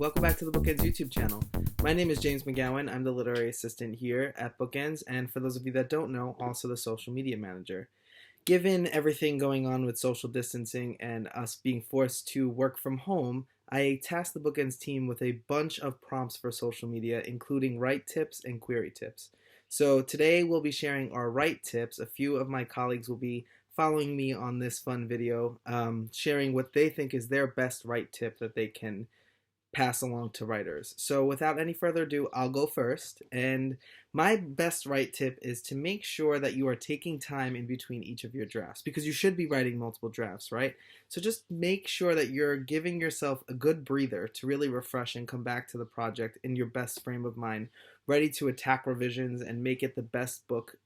welcome back to the BookEnds YouTube channel. My name is James McGowan. I'm the literary assistant here at BookEnds, and for those of you that don't know, also the social media manager. Given everything going on with social distancing and us being forced to work from home, I tasked the BookEnds team with a bunch of prompts for social media, including write tips and query tips. So today we'll be sharing our write tips. A few of my colleagues will be following me on this fun video, sharing what they think is their best write tip that they can pass along to writers. So without any further ado, I'll go first. And my best write tip is to make sure that you are taking time in between each of your drafts, because you should be writing multiple drafts, right? So just make sure that you're giving yourself a good breather to really refresh and come back to the project in your best frame of mind, ready to attack revisions and make it the best book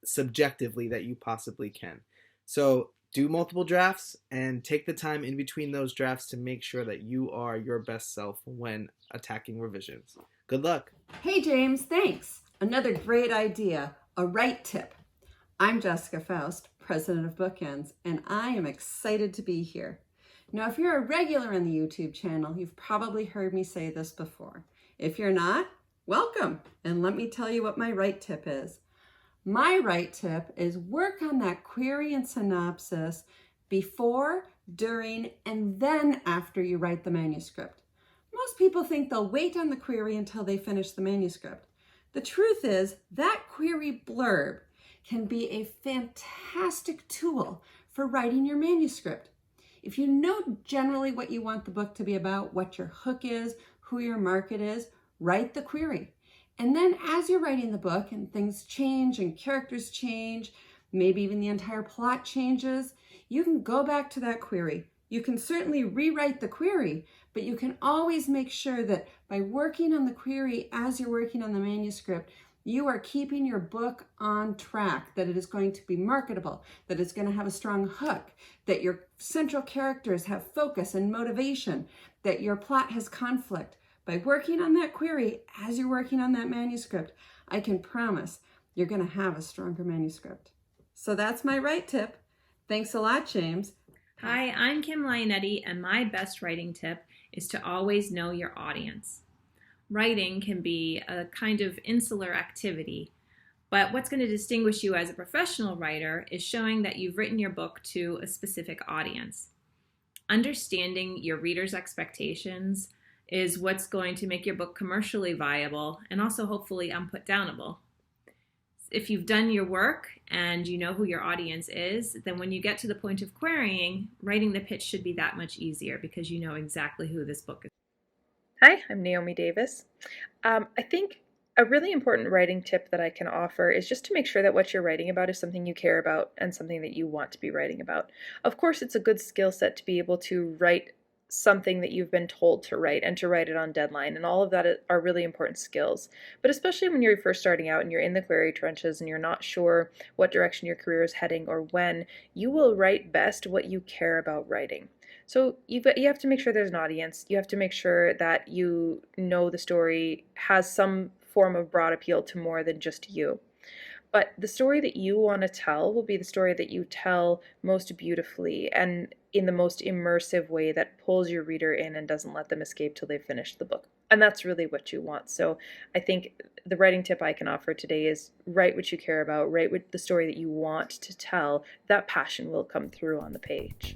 subjectively that you possibly can. So do multiple drafts and take the time in between those drafts to make sure that you are your best self when attacking revisions. Good luck. Hey James, thanks. Another great idea, a write tip. I'm Jessica Faust, president of BookEnds, and I am excited to be here. Now, if you're a regular on the YouTube channel, you've probably heard me say this before. If you're not, welcome, and let me tell you what my write tip is. My write tip is work on that query and synopsis before, during, and then after you write the manuscript. Most people think they'll wait on the query until they finish the manuscript. The truth is that query blurb can be a fantastic tool for writing your manuscript. If you know generally what you want the book to be about, what your hook is, who your market is, write the query. And then as you're writing the book and things change and characters change, maybe even the entire plot changes, you can go back to that query. You can certainly rewrite the query, but you can always make sure that by working on the query as you're working on the manuscript, you are keeping your book on track, that it is going to be marketable, that it's going to have a strong hook, that your central characters have focus and motivation, that your plot has conflict. By working on that query as you're working on that manuscript, I can promise you're going to have a stronger manuscript. So that's my write tip. Thanks a lot, James. Hi, I'm Kim Lionetti, and my best writing tip is to always know your audience. Writing can be a kind of insular activity, but what's going to distinguish you as a professional writer is showing that you've written your book to a specific audience. Understanding your reader's expectations is what's going to make your book commercially viable and also hopefully unputdownable. If you've done your work and you know who your audience is, then when you get to the point of querying, writing the pitch should be that much easier because you know exactly who this book is. Hi, I'm Naomi Davis. I think a really important writing tip that I can offer is just to make sure that what you're writing about is something you care about and something that you want to be writing about. Of course, it's a good skill set to be able to write something that you've been told to write and to write it on deadline, and all of that are really important skills. But especially when you're first starting out and you're in the query trenches and you're not sure what direction your career is heading or when, you will write best what you care about writing. So you have to make sure there's an audience. You have to make sure that you know the story has some form of broad appeal to more than just you. But the story that you want to tell will be the story that you tell most beautifully and in the most immersive way that pulls your reader in and doesn't let them escape till they've finished the book. And that's really what you want. So I think the writing tip I can offer today is write what you care about, write the story that you want to tell. That passion will come through on the page.